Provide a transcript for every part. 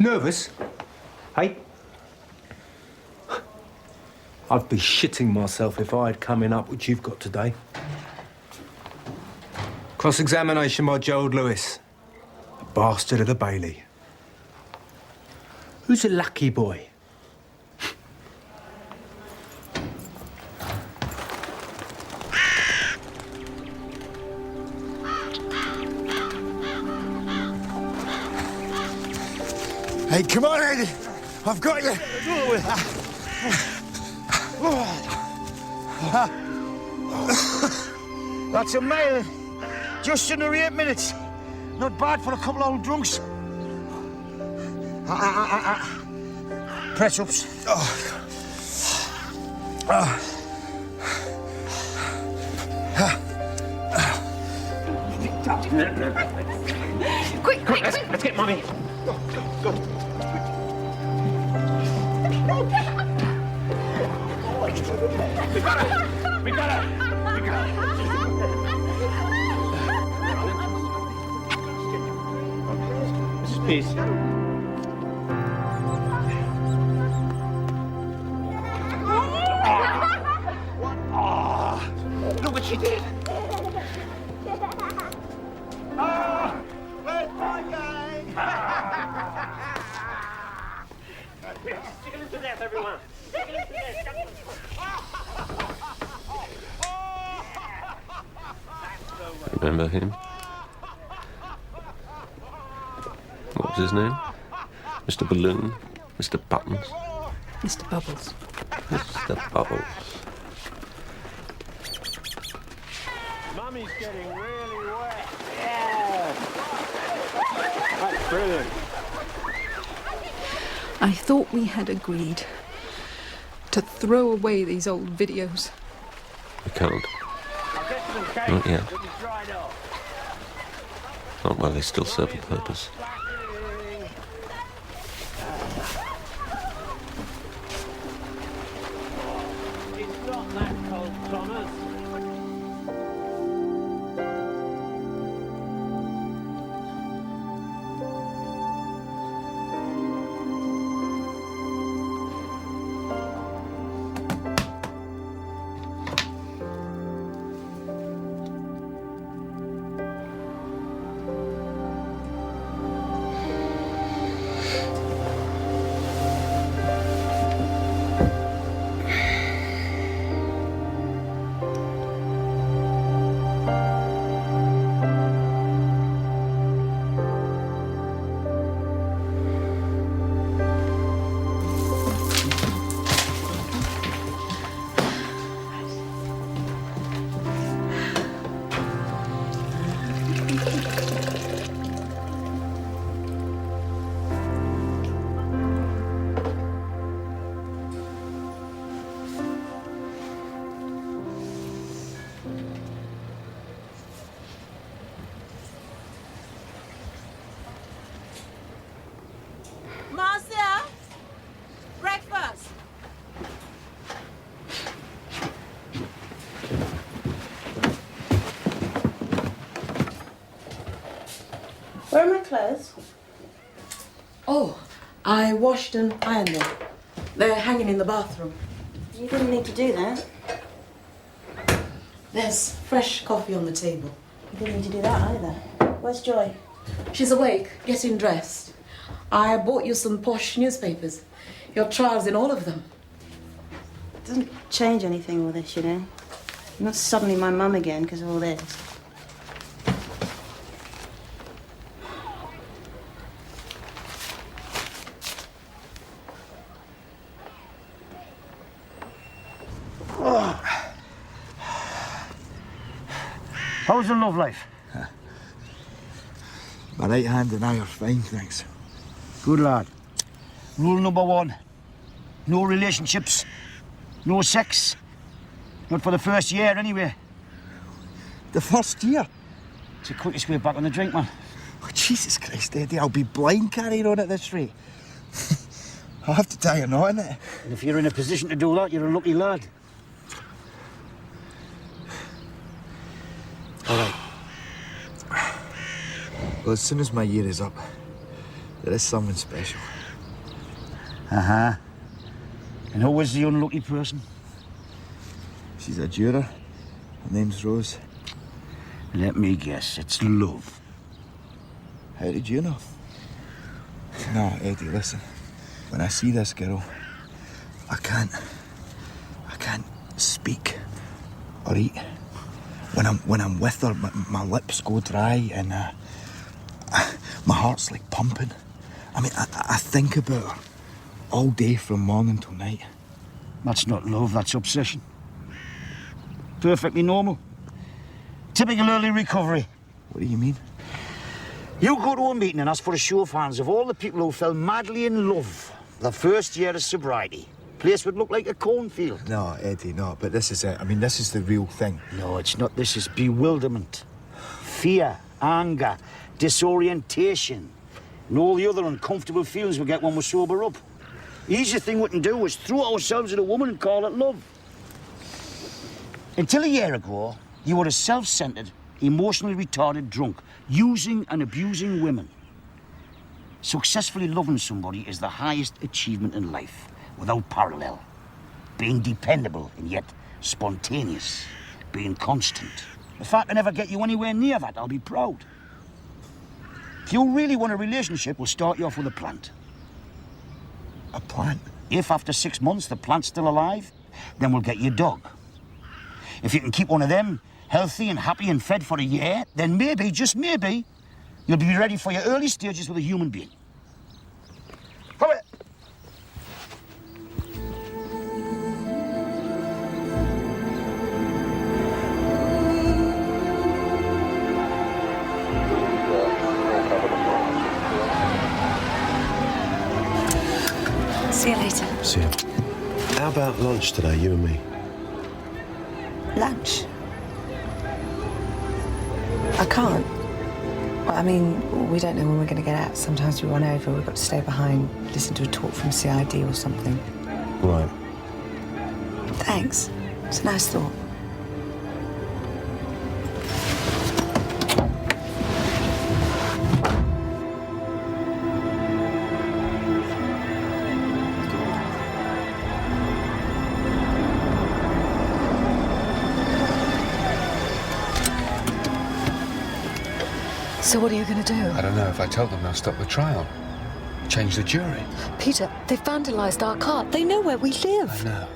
Nervous? Hey? I'd be shitting myself if I had coming up what you've got today. Cross-examination by Gerald Lewis, a bastard of the Bailey. Who's a lucky boy? Hey, come on, Eddie. I've got you. That's a mile. Just under 8 minutes. Not bad for a couple of old drunks. Press ups. Quick, let's get Mummy. Go. We got her. Mrs. Peace. Look what she did. Where's my gang? Stick him to death, everyone. Stick him to death. Remember him? What was his name? Mr. Balloon? Mr. Buttons? Mr. Bubbles. Mr. Bubbles. Mummy's getting really wet. Yeah. That's brilliant. I thought we had agreed to throw away these old videos. We can't. Not yet. Not while they still serve a purpose. It's not that cold, Thomas. Marcia, breakfast. Where are my clothes? Oh, I washed and ironed them. They're hanging in the bathroom. You didn't need to do that. There's fresh coffee on the table. You didn't need to do that either. Where's Joy? She's awake, getting dressed. I bought you some posh newspapers. Your trial's in all of them. It doesn't change anything, all this, you know. I'm not suddenly my mum again because of all this. How's your love life? My right hand and I are fine, thanks. Good lad. Rule number 1. No relationships. No sex. Not for the first year, anyway. The first year? It's the quickest way back on the drink, man. Oh, Jesus Christ, Eddie, I'll be blind carrying on at this rate. I'll have to tie a knot in it. And if you're in a position to do that, you're a lucky lad. All right. Well, as soon as my year is up, There is someone special. Uh-huh. And who was the unlucky person? She's a juror. Her name's Rose. Let me guess, it's love. How did you know? No, Eddie, listen. When I see this girl, I can't speak or eat. When I'm with her, my lips go dry and my heart's like pumping. I mean, I think about her all day from morning till night. That's not love, that's obsession. Perfectly normal. Typical early recovery. What do you mean? You go to a meeting and ask for a show of hands of all the people who fell madly in love the first year of sobriety. Place would look like a cornfield. No, Eddie, no, but this is it. I mean, this is the real thing. No, it's not. This is bewilderment, fear, anger, disorientation, and all the other uncomfortable feelings we get when we sober up. The easiest thing we can do is throw ourselves at a woman and call it love. Until a year ago, you were a self-centered, emotionally retarded drunk, using and abusing women. Successfully loving somebody is the highest achievement in life, without parallel. Being dependable and yet spontaneous. Being constant. If I can ever get you anywhere near that, I'll be proud. If you really want a relationship, we'll start you off with a plant. A plant? If after 6 months the plant's still alive, then we'll get you a dog. If you can keep one of them healthy and happy and fed for a year, then maybe, just maybe, you'll be ready for your early stages with a human being. Come here. See you later. See you. How about lunch today, you and me? Lunch? I can't. Well, I mean, we don't know when we're going to get out. Sometimes we run over, we've got to stay behind, listen to a talk from CID or something. Right. Thanks. It's a nice thought. So what are you going to do? I don't know. If I tell them, they'll stop the trial. Change the jury. Peter, they've vandalised our car. They know where we live. I know.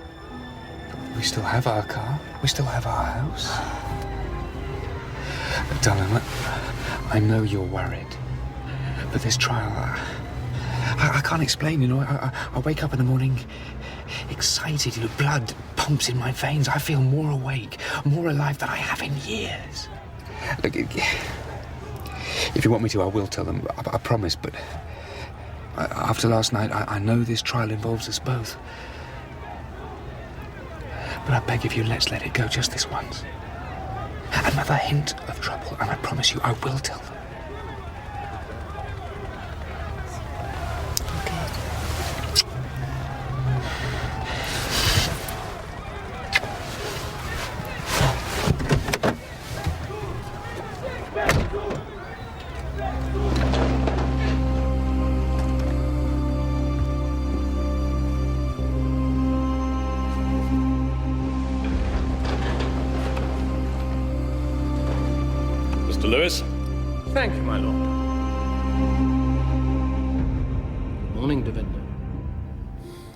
But we still have our car. We still have our house. But darling, I know you're worried. But this trial, I can't explain, you know. I wake up in the morning excited, you know, blood pumps in my veins. I feel more awake, more alive than I have in years. Look, if you want me to, I will tell them. I promise, but after last night, I know this trial involves us both. But I beg of you, let's let it go just this once. Another hint of trouble, and I promise you, I will tell them. Lewis. Thank you, my lord. Morning, Devinder.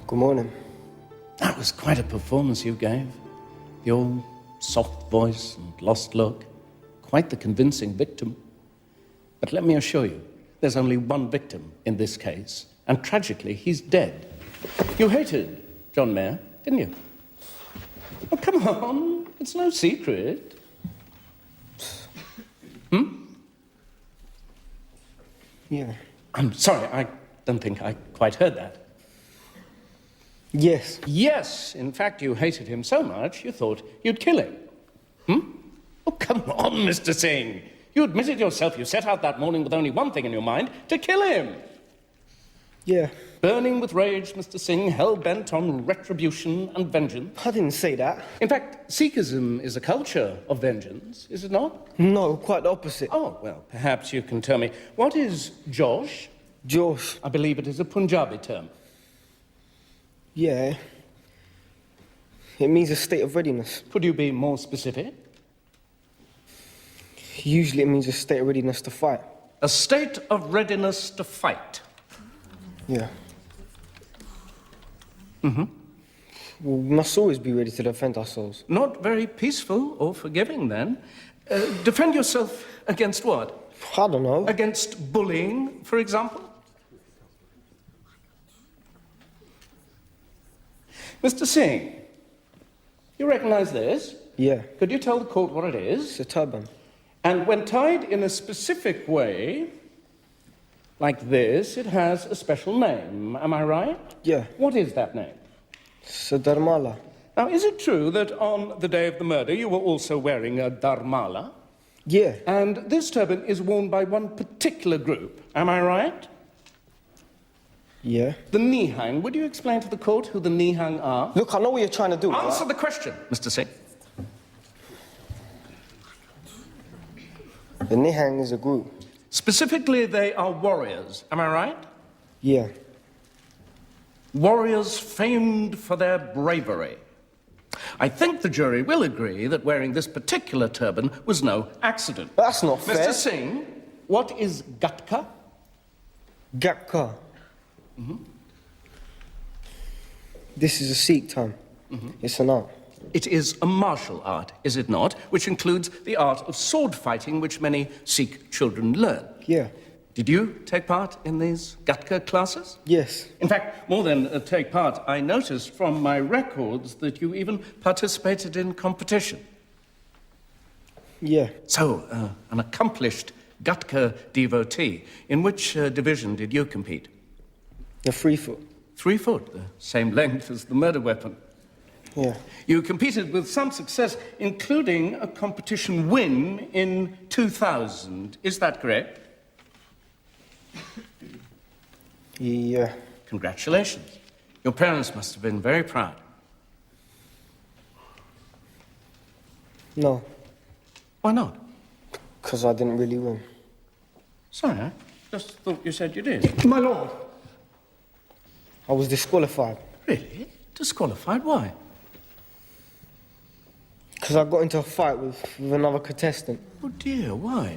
Good morning. That was quite a performance you gave. The old soft voice and lost look. Quite the convincing victim. But let me assure you, there's only one victim in this case, and tragically, he's dead. You hated John Mayer, didn't you? Oh, come on. It's no secret. Yeah. I'm sorry, I don't think I quite heard that. Yes. Yes, in fact, you hated him so much, you thought you'd kill him. Oh, come on, Mr. Singh. You admitted yourself you set out that morning with only one thing in your mind, to kill him. Yeah. Burning with rage, Mr. Singh, hell-bent on retribution and vengeance. I didn't say that. In fact, Sikhism is a culture of vengeance, is it not? No, quite the opposite. Oh, well, perhaps you can tell me. What is Josh? Josh. I believe it is a Punjabi term. Yeah. It means a state of readiness. Could you be more specific? Usually it means a state of readiness to fight. A state of readiness to fight. Yeah. Mm-hmm. Well, we must always be ready to defend ourselves. Not very peaceful or forgiving, then. Defend yourself against what? I don't know. Against bullying, for example? Mr. Singh, you recognize this? Yeah. Could you tell the court what it is? It's a turban. And when tied in a specific way, like this, it has a special name. Am I right? Yeah. What is that name? It's a dharmala. Now, is it true that on the day of the murder you were also wearing a dharmala? Yeah. And this turban is worn by one particular group. Am I right? Yeah. The Nihang. Would you explain to the court who the Nihang are? Look, I know what you're trying to do. Answer the question, Mr. Singh. The Nihang is a group. Specifically, they are warriors. Am I right? Yeah. Warriors famed for their bravery. I think the jury will agree that wearing this particular turban was no accident. That's not fair. Mr. Singh, what is Gatka? Gatka. Mm-hmm. This is a Sikh term. Mm-hmm. It's an art. It is a martial art, is it not? Which includes the art of sword fighting, which many Sikh children learn. Yeah. Did you take part in these Gatka classes? Yes. In fact, more than take part, I noticed from my records that you even participated in competition. Yeah. So, an accomplished Gatka devotee. In which division did you compete? The 3 foot. 3 foot, the same length as the murder weapon. Yeah. You competed with some success, including a competition win in 2000. Is that correct? Yeah. Congratulations. Your parents must have been very proud. No. Why not? Because I didn't really win. Sorry, I just thought you said you did. My lord. I was disqualified. Really? Disqualified? Why? Because I got into a fight with another contestant. Oh dear, why?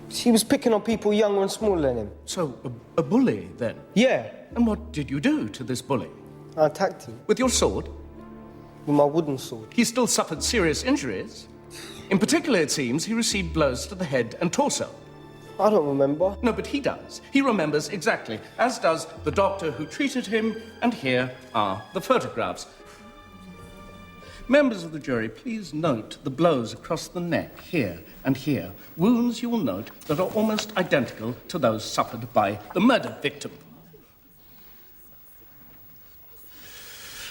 He was picking on people younger and smaller than him. So, a bully, then? Yeah. And what did you do to this bully? I attacked him. With your sword? With my wooden sword. He still suffered serious injuries. In particular, it seems, he received blows to the head and torso. I don't remember. No, but he does. He remembers exactly, as does the doctor who treated him, and here are the photographs. Members of the jury, please note the blows across the neck, here and here. Wounds, you will note, that are almost identical to those suffered by the murder victim.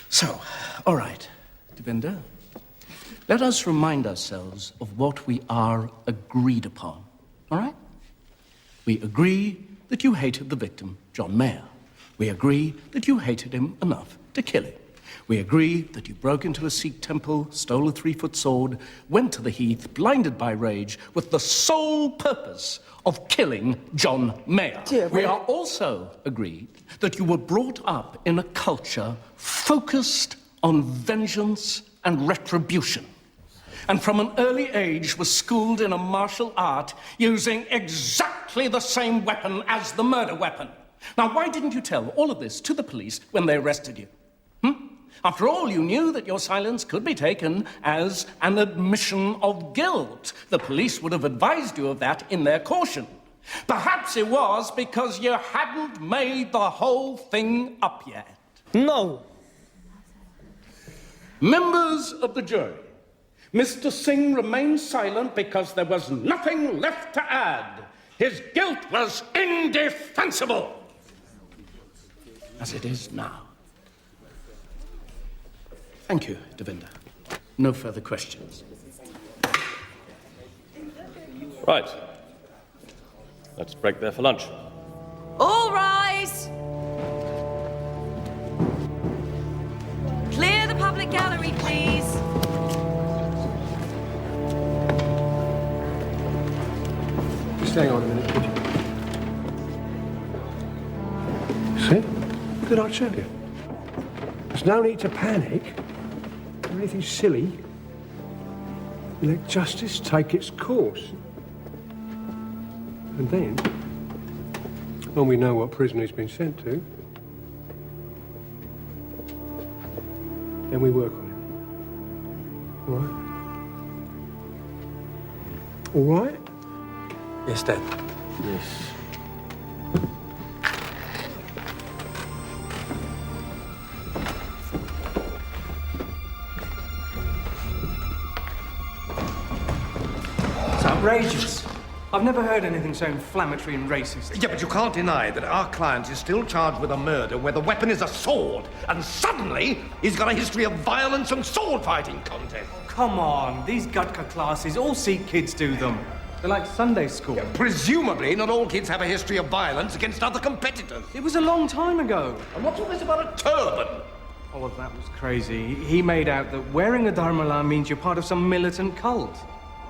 So, all right, Devinder, let us remind ourselves of what we are agreed upon, all right? We agree that you hated the victim, John Mayer. We agree that you hated him enough to kill him. We agree that you broke into a Sikh temple, stole a 3-foot sword, went to the heath, blinded by rage, with the sole purpose of killing John Mayer. We are also agreed that you were brought up in a culture focused on vengeance and retribution, and from an early age was schooled in a martial art using exactly the same weapon as the murder weapon. Now, why didn't you tell all of this to the police when they arrested you? After all, you knew that your silence could be taken as an admission of guilt. The police would have advised you of that in their caution. Perhaps it was because you hadn't made the whole thing up yet. No. Members of the jury, Mr. Singh remained silent because there was nothing left to add. His guilt was indefensible, as it is now. Thank you, Devinder. No further questions. Right. Let's break there for lunch. All rise! Clear the public gallery, please. Just hang on a minute. See? What did I tell you? There's no need to panic or anything silly. Let justice take its course. And then, when we know what prisoner he's been sent to, then we work on it. All right? All right? Yes, Dad. Yes. It's outrageous. I've never heard anything so inflammatory and racist. Yeah, but you can't deny that our client is still charged with a murder where the weapon is a sword, and suddenly he's got a history of violence and sword fighting contests. Come on, these Gutka classes, all Sikh kids do them. They're like Sunday school. Yeah, presumably, not all kids have a history of violence against other competitors. It was a long time ago. And what's all this about a turban? Oh, well, that was crazy. He made out that wearing a dharmala means you're part of some militant cult.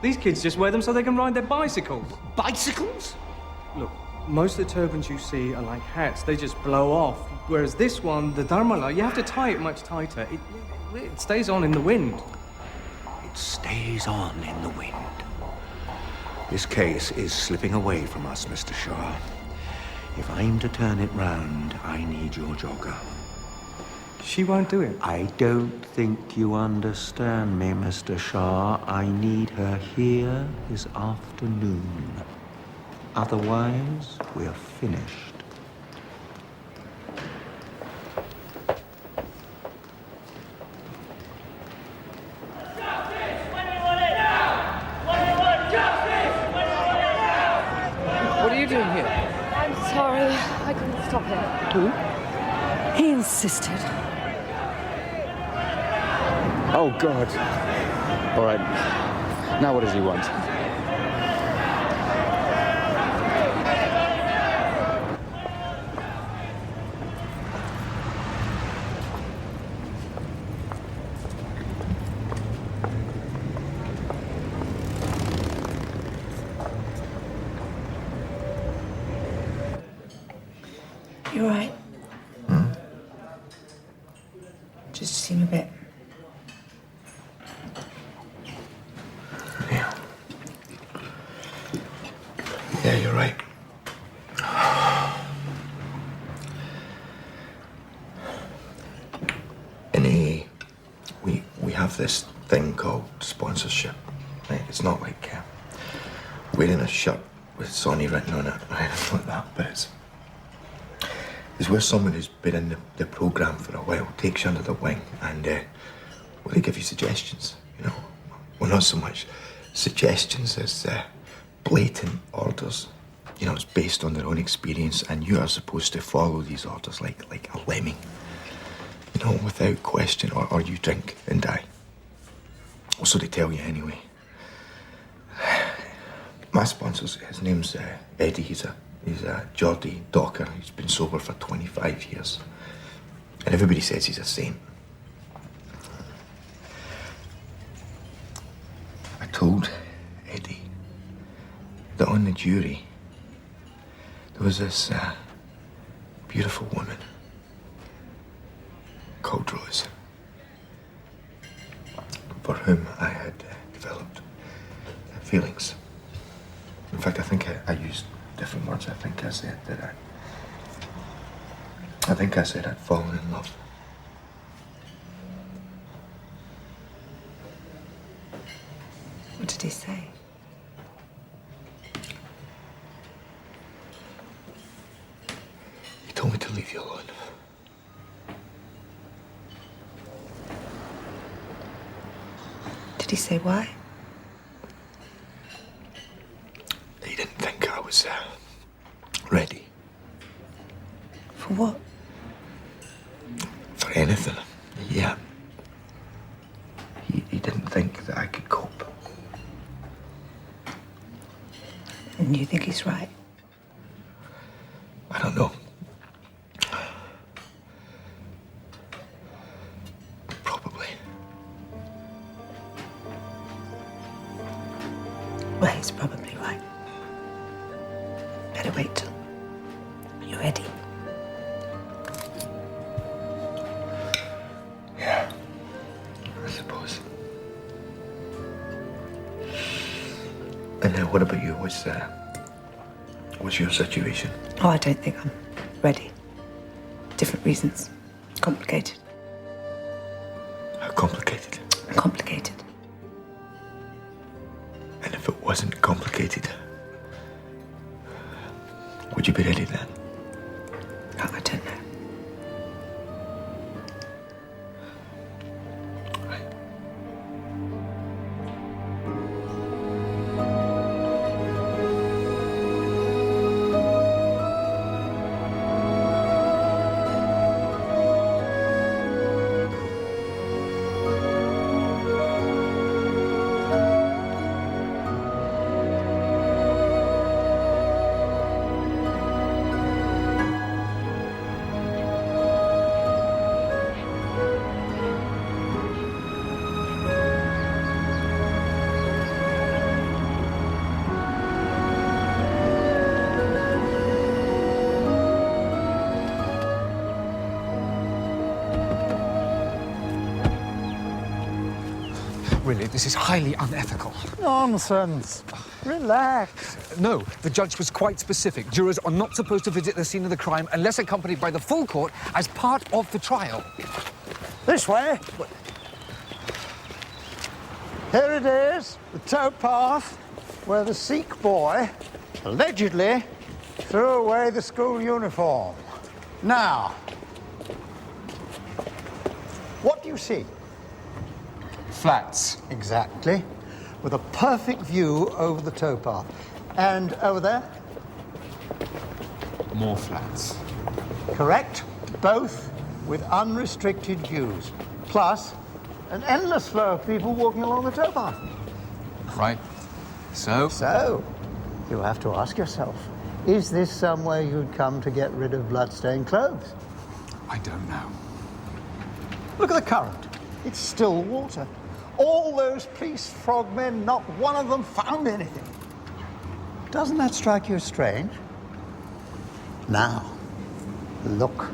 These kids just wear them so they can ride their bicycles. Bicycles? Look, most of the turbans you see are like hats. They just blow off. Whereas this one, the dharmala, you have to tie it much tighter. It stays on in the wind. It stays on in the wind. This case is slipping away from us, Mr. Shah. If I'm to turn it round, I need your jogger. She won't do it. I don't think you understand me, Mr. Shah. I need her here this afternoon. Otherwise, we're finished. What are you doing here? I'm sorry. I couldn't stop him. Who? He insisted. Oh, God. All right. Now what does he want? You all right? Just seem a bit... Yeah, you're right. In AA, we have this thing called sponsorship. Right? It's not like wearing a shirt with Sonny written on it, or anything like that, but it's where someone who's been in the programme for a while takes you under the wing and well, they give you suggestions, you know. Well, not so much suggestions as blatant orders. You know, it's based on their own experience, and you are supposed to follow these orders like a lemming. You know, without question, or you drink and die. Or so they tell you anyway. My sponsor, his name's Eddie. He's a Geordie docker. He's been sober for 25 years. And everybody says he's a saint. I told Eddie that on the jury, there was this beautiful woman called Rose, for whom I had developed feelings. In fact, I think I used different words. I think I said I'd fallen in love. What did he say? He told me to leave you alone. Did he say why? He didn't think I was ready. For what? For anything. Yeah. He didn't think that I could cope. And you think he's right? I don't know. Probably. Well, he's probably right. Better wait till you're ready. And what about you? What's your situation? Oh, I don't think I'm ready. Different reasons. Complicated. How complicated? Complicated. And if it wasn't complicated, would you be ready then? Oh, I don't know. Really, this is highly unethical. Nonsense. Relax. No, the judge was quite specific. Jurors are not supposed to visit the scene of the crime unless accompanied by the full court as part of the trial. This way. Here it is, the towpath where the Sikh boy allegedly threw away the school uniform. Now, what do you see? Flats. Exactly. With a perfect view over the towpath. And over there? More flats. Correct. Both with unrestricted views. Plus, an endless flow of people walking along the towpath. Right. So? So, you have to ask yourself, is this somewhere you'd come to get rid of blood-stained clothes? I don't know. Look at the current. It's still water. All those police frogmen, not one of them found anything. Doesn't that strike you as strange? Now, look.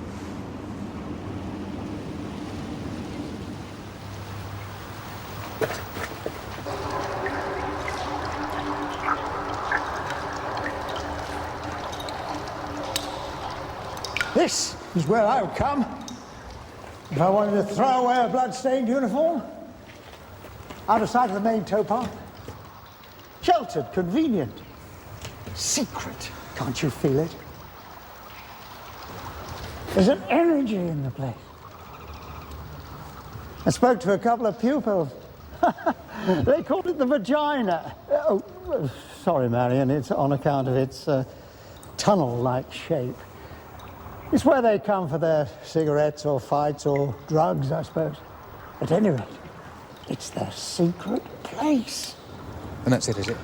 This is where I would come if I wanted to throw away a blood-stained uniform. Out of sight of the main towpath. Sheltered, convenient. Secret. Can't you feel it? There's an energy in the place. I spoke to a couple of pupils. They called it the vagina. Oh, sorry, Marion, it's on account of its tunnel-like shape. It's where they come for their cigarettes or fights or drugs, I suppose. At any rate, it's their secret place. And that's it, is it?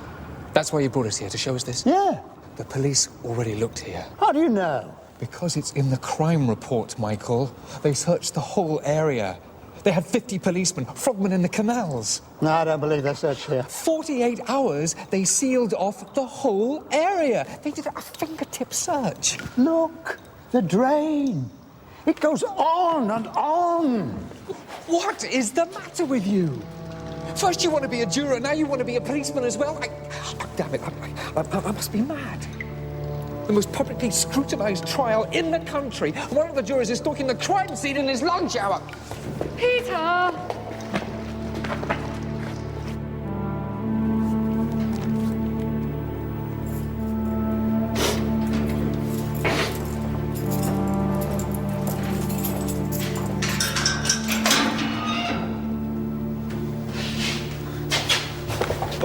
That's why you brought us here, to show us this? Yeah. The police already looked here. How do you know? Because it's in the crime report, Michael. They searched the whole area. They had 50 policemen, frogmen in the canals. No, I don't believe they searched here. 48 hours, they sealed off the whole area. They did a fingertip search. Look, the drain. It goes on and on. What is the matter with you? First you want to be a juror, now you want to be a policeman as well? Damn it, I must be mad. The most publicly scrutinised trial in the country. One of the jurors is stalking the crime scene in his lunch hour. Peter!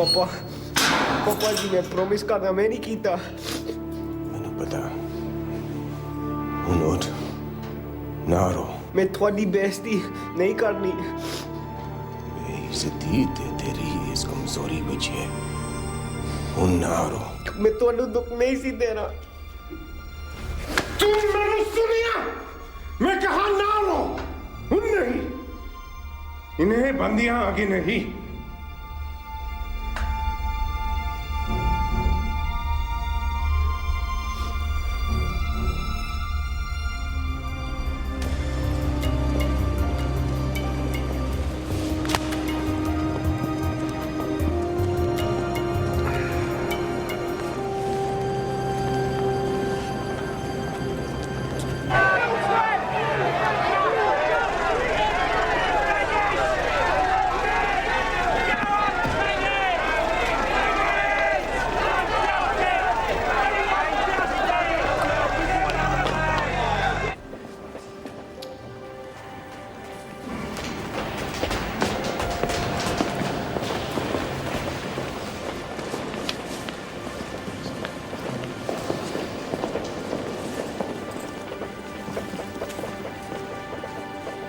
पापा जी ने promise करना मैं नहीं कीता मैंने पता हुन उठ ना रो मैं थोड़ी बेइज्जती नहीं करनी बेइज्जती ते तेरी इस कमजोरी विच है हुन ना रो मैं ਤੁਹਾਨੂੰ दुख नहीं सी देना तुम मैंने सुनिया मैं कहा ना रो हुन नहीं इन्हें बंदियां आगे नहीं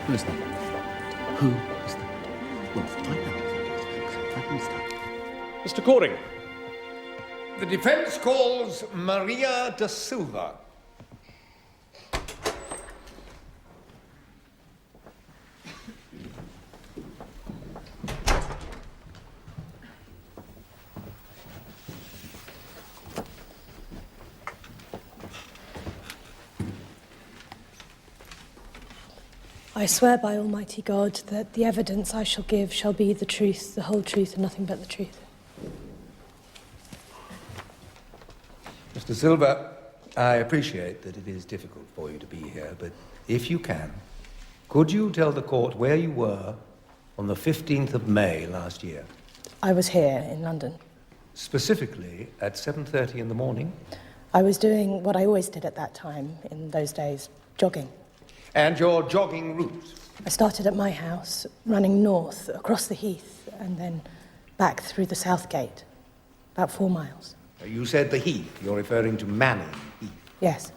Who is that? Who is that? Well, find out. Who is that? Mr. Coring. The defense calls Maria da Silva. I swear by Almighty God that the evidence I shall give shall be the truth, the whole truth, and nothing but the truth. Mr. Silva, I appreciate that it is difficult for you to be here, but if you can, could you tell the court where you were on the 15th of May last year? I was here in London. Specifically at 7:30 in the morning? I was doing what I always did at that time, in those days, jogging. And your jogging route? I started at my house, running north, across the heath, and then back through the south gate, about 4 miles. You said the heath. You're referring to Manning Heath. Yes.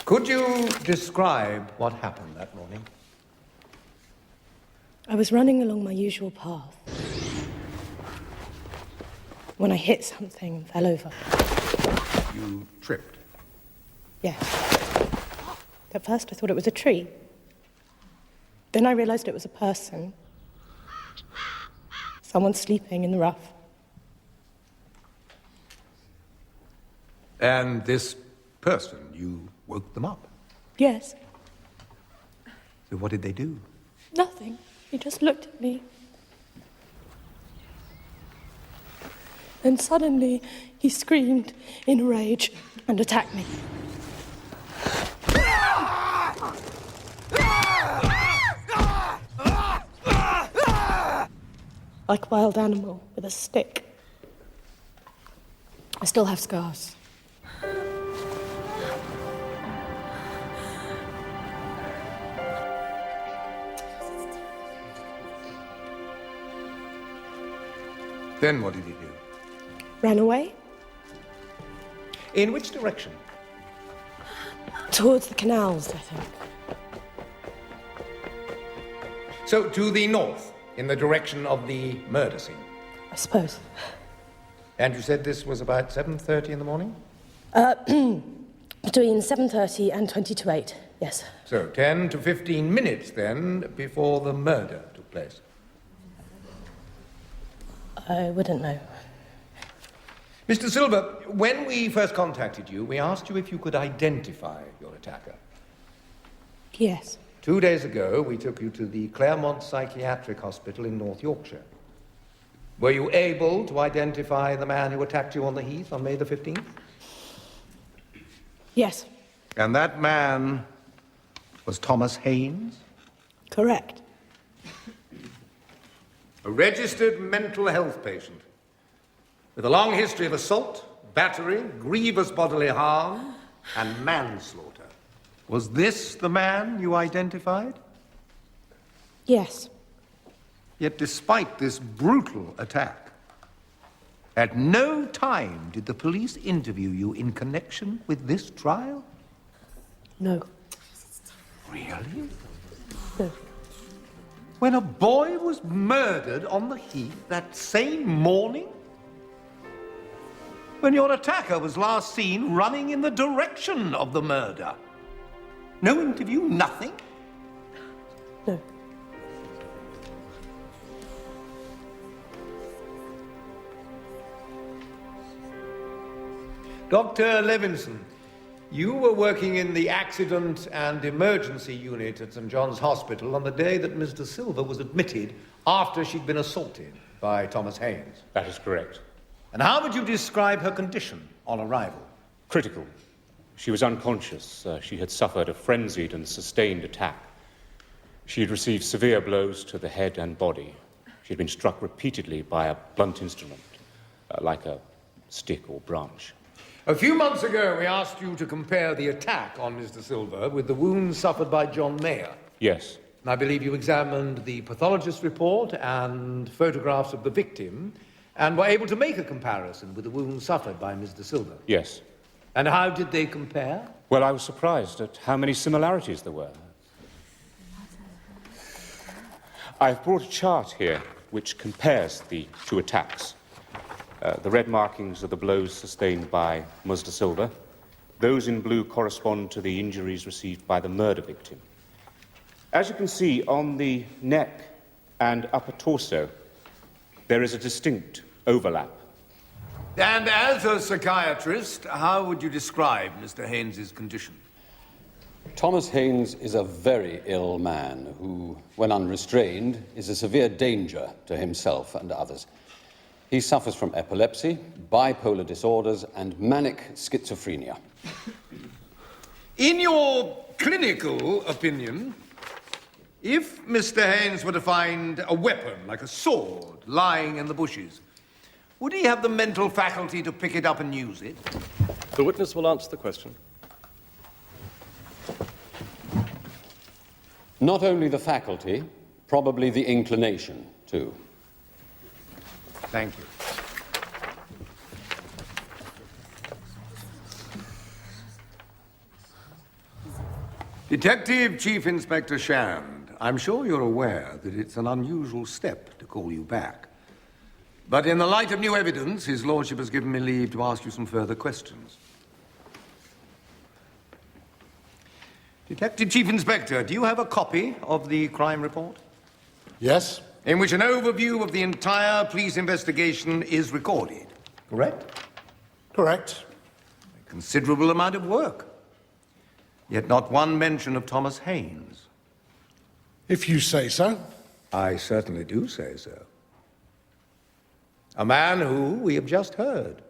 Could you describe what happened that morning? I was running along my usual path when I hit something and fell over. You tripped? Yes. At first I thought it was a tree. Then I realized it was a person. Someone sleeping in the rough. And this person, you woke them up? Yes. So what did they do? Nothing. He just looked at me. Then suddenly he screamed in a rage and attacked me. Like a wild animal with a stick. I still have scars. Then what did he do? Ran away? In which direction? Towards the canals, I think. So to the north, in the direction of the murder scene? I suppose. And you said this was about 7:30 in the morning? Between 7:30 and 20 to 8, yes. So 10 to 15 minutes then before the murder took place? I wouldn't know. Mr. Silva, when we first contacted you, we asked you if you could identify your attacker. Yes. 2 days ago, we took you to the Claremont Psychiatric Hospital in North Yorkshire. Were you able to identify the man who attacked you on the heath on May the 15th? Yes. And that man was Thomas Haynes? Correct. A registered mental health patient with a long history of assault, battery, grievous bodily harm, and manslaughter. Was this the man you identified? Yes. Yet despite this brutal attack, at no time did the police interview you in connection with this trial? No. Really? No. When a boy was murdered on the heath that same morning? When your attacker was last seen running in the direction of the murder? No interview, nothing? No. Dr. Levinson, you were working in the accident and emergency unit at St. John's Hospital on the day that Mr. Silva was admitted after she'd been assaulted by Thomas Haynes. That is correct. And how would you describe her condition on arrival? Critical. She was unconscious. She had suffered a frenzied and sustained attack. She had received severe blows to the head and body. She had been struck repeatedly by a blunt instrument, like a stick or branch. A few months ago, we asked you to compare the attack on Mr. Silva with the wounds suffered by John Mayer. Yes. And I believe you examined the pathologist report and photographs of the victim and were able to make a comparison with the wounds suffered by Mr. Silva. Yes. And how did they compare? Well, I was surprised at how many similarities there were. I've brought a chart here which compares the two attacks. The red markings are the blows sustained by Ms. de Silva. Those in blue correspond to the injuries received by the murder victim. As you can see, on the neck and upper torso, there is a distinct overlap. And as a psychiatrist, how would you describe Mr. Haynes's condition? Thomas Haynes is a very ill man who, when unrestrained, is a severe danger to himself and others. He suffers from epilepsy, bipolar disorders, and manic schizophrenia. In your clinical opinion, if Mr. Haynes were to find a weapon, like a sword, lying in the bushes, would he have the mental faculty to pick it up and use it? The witness will answer the question. Not only the faculty, probably the inclination, too. Thank you. Detective Chief Inspector Shand, I'm sure you're aware that it's an unusual step to call you back. But in the light of new evidence, His Lordship has given me leave to ask you some further questions. Detective Chief Inspector, do you have a copy of the crime report? Yes. In which an overview of the entire police investigation is recorded, correct? Correct. A considerable amount of work. Yet not one mention of Thomas Haynes. If you say so. I certainly do say so. A man who, we have just heard,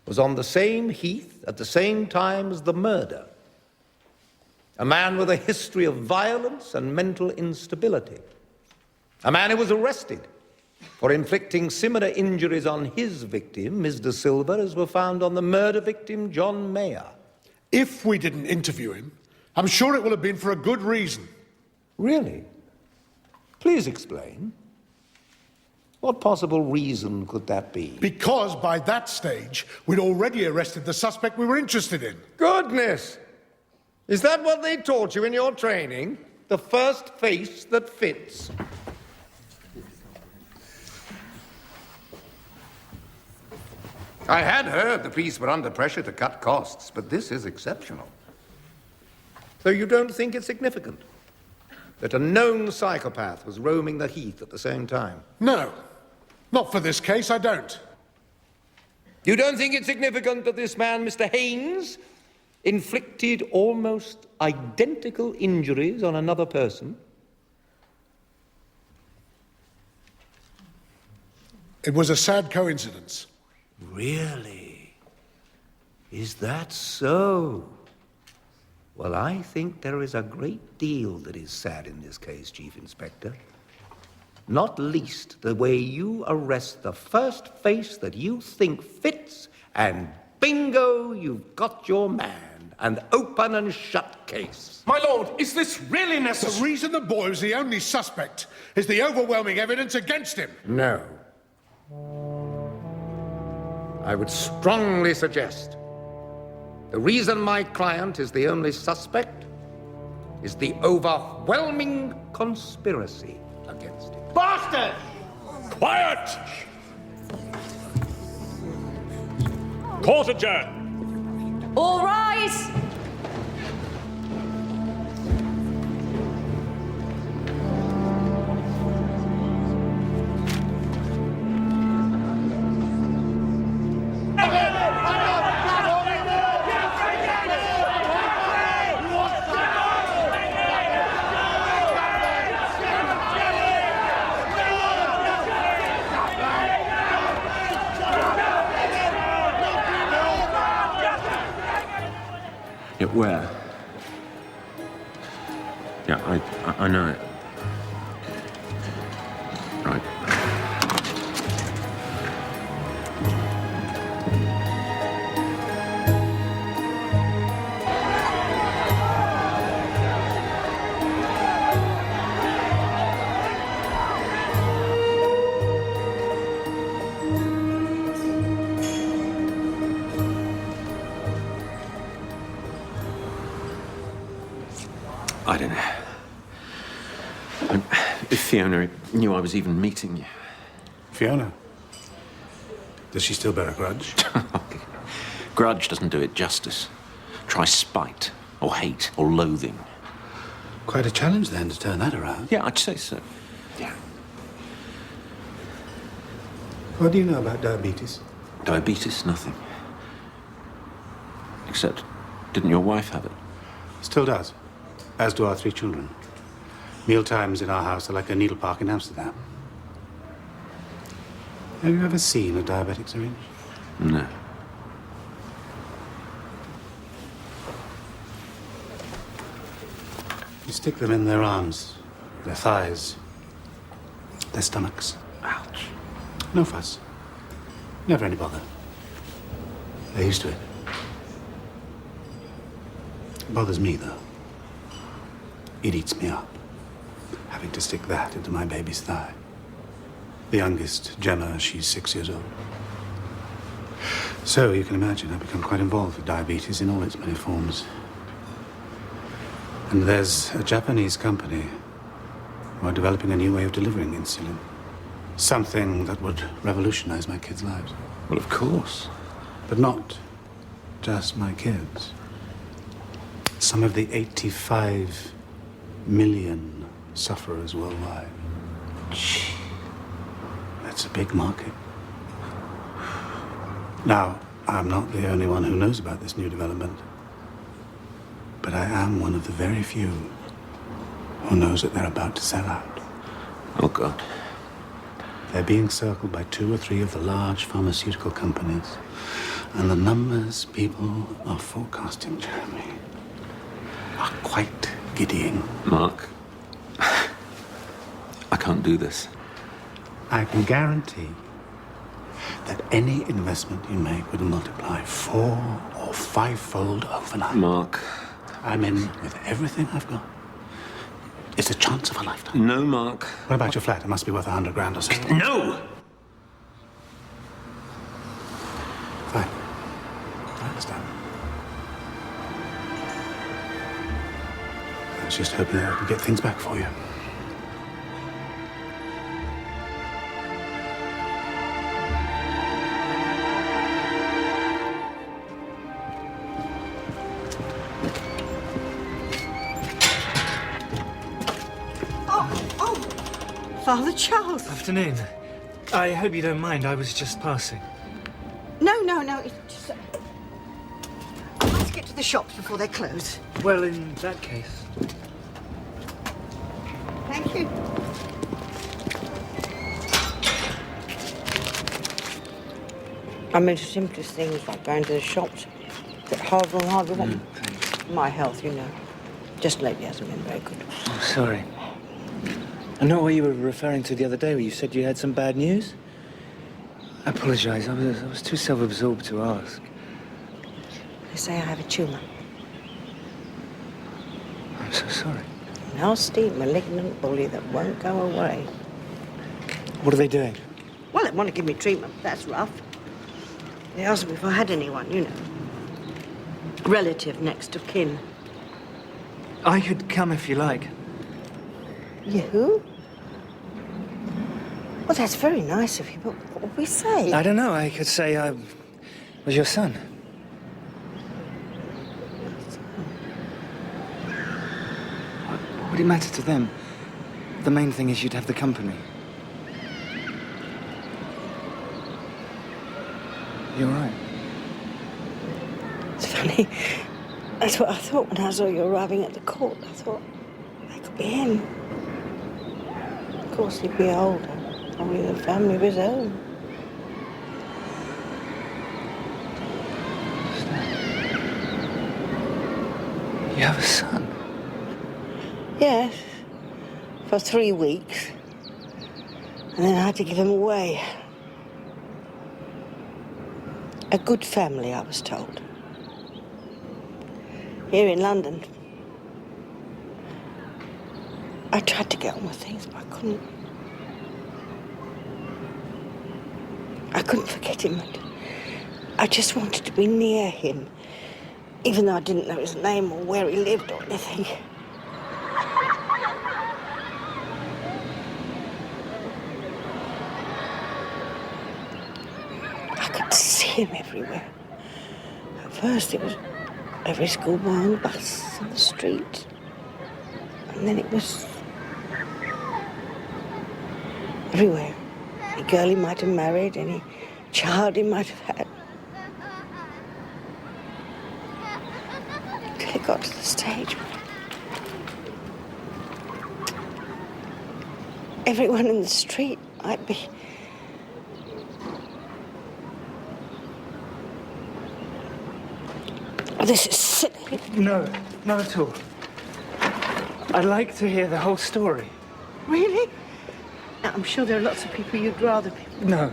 was on the same heath at the same time as the murder. A man with a history of violence and mental instability. A man who was arrested for inflicting similar injuries on his victim, Ms. de Silva, as were found on the murder victim, John Mayer. If we didn't interview him, I'm sure it will have been for a good reason. Really? Please explain. What possible reason could that be? Because by that stage, we'd already arrested the suspect we were interested in. Goodness! Is that what they taught you in your training? The first face that fits? I had heard the police were under pressure to cut costs, but this is exceptional. So you don't think it's significant that a known psychopath was roaming the heath at the same time? No. Not for this case, I don't. You don't think it's significant that this man, Mr. Haynes, inflicted almost identical injuries on another person? It was a sad coincidence. Really? Is that so? Well, I think there is a great deal that is sad in this case, Chief Inspector. Not least the way you arrest the first face that you think fits, and bingo, you've got your man. An open and shut case. My lord, is this really necessary? The reason the boy was the only suspect is the overwhelming evidence against him. No. I would strongly suggest the reason my client is the only suspect is the overwhelming conspiracy against him. Bastard! Quiet! Court adjourned. All rise! Where? Yeah, I know it. Right. I don't know. If Fiona knew I was even meeting you. Fiona? Does she still bear a grudge? Grudge doesn't do it justice. Try spite, or hate, or loathing. Quite a challenge, then, to turn that around. Yeah, I'd say so. Yeah. What do you know about diabetes? Diabetes? Nothing. Except, didn't your wife have it? Still does. As do our 3 children. Meal times in our house are like a needle park in Amsterdam. Have you ever seen a diabetic syringe? No. You stick them in their arms, their thighs, their stomachs. Ouch. No fuss. Never any bother. They're used to it. It bothers me, though. It eats me up, having to stick that into my baby's thigh. The youngest, Gemma, she's 6 years old. So you can imagine I've become quite involved with diabetes in all its many forms. And there's a Japanese company who are developing a new way of delivering insulin. Something that would revolutionize my kids' lives. Well, of course. But not just my kids. Some of the 85 million sufferers worldwide. That's a big market. Now, I'm not the only one who knows about this new development. But I am one of the very few who knows that they're about to sell out. Oh, God. They're being circled by 2 or 3 of the large pharmaceutical companies. And the numbers people are forecasting, Jeremy, are quite giddying. Mark, I can't do this. I can guarantee that any investment you make would multiply 4 or 5-fold overnight. Mark. I'm in with everything I've got. It's a chance of a lifetime. No, Mark. What about your flat? It must be worth $100,000 or so. No! Fine. I understand. I was just hoping that I could get things back for you. Father Charles. Afternoon. I hope you don't mind. I was just passing. No. It's just, I must get to the shops before they close. Well, in that case. Thank you. I mean, the simplest things like going to the shops get harder and harder. My health, you know, just lately hasn't been very good. Oh, sorry. I know what you were referring to the other day where you said you had some bad news. I apologise. I was too self-absorbed to ask. They say I have a tumour. I'm so sorry. Nasty, malignant bully that won't go away. What are they doing? Well, they want to give me treatment, but that's rough. They asked me if I had anyone, you know. Relative next of kin. I could come if you like. You? Well, that's very nice of you, but what would we say? I don't know. I could say I was your son. Would it matter to them? The main thing is you'd have the company. You're right. It's funny. That's what I thought when I saw you arriving at the court. I thought, that could be him. Of course, he'd be older. Probably with a family of his own. You have a son? Yes. For 3 weeks. And then I had to give him away. A good family, I was told. Here in London. I tried to get on with things, but I couldn't. I couldn't forget him. I just wanted to be near him, even though I didn't know his name or where he lived or anything. him everywhere. At first it was every schoolboy on the bus, on the street. And then it was everywhere. Any girl he might have married, any child he might have had. Till it got to the stage where everyone in the street might be. Oh, this is silly. No, not at all. I'd like to hear the whole story. Really? I'm sure there are lots of people you'd rather be. No,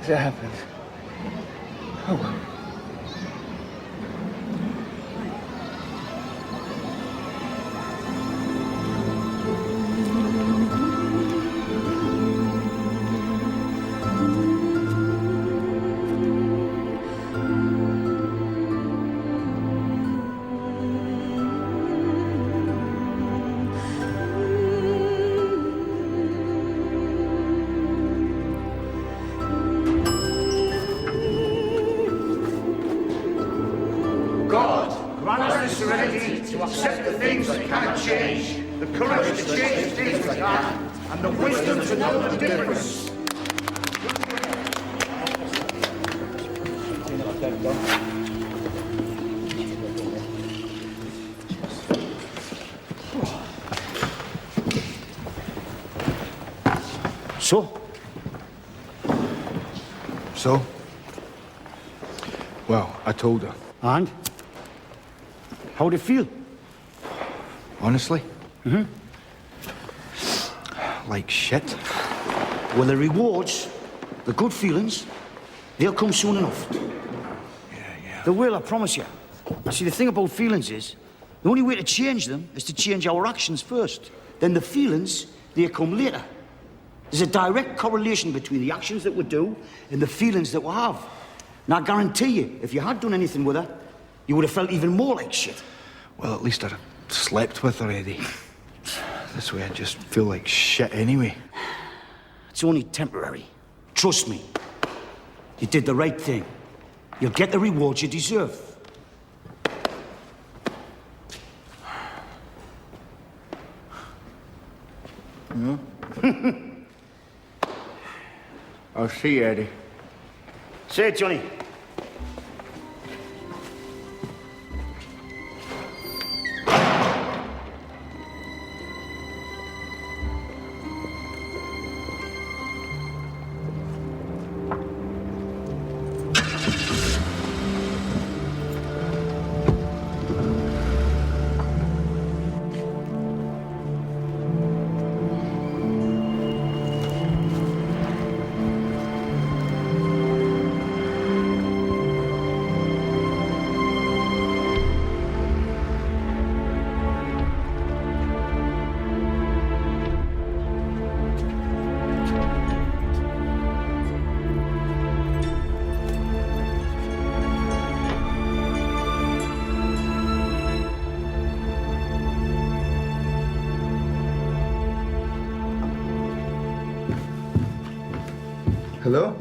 as it happens. Oh. God, grant us the serenity to accept the things that cannot change, the courage to change the things we can, and the wisdom to know the difference. So? Well, I told her. And? How'd it feel? Honestly? Like shit. Well, the rewards, the good feelings, they'll come soon enough. Yeah. They will, I promise you. See, the thing about feelings is, the only way to change them is to change our actions first. Then the feelings, they come later. There's a direct correlation between the actions that we do and the feelings that we have. And I guarantee you, if you had done anything with her, you would have felt even more like shit. Well, at least I'd have slept with her, Eddie. This way I just feel like shit anyway. It's only temporary. Trust me. You did the right thing. You'll get the rewards you deserve. I'll see you, Eddie. Say it, Johnny. Hello?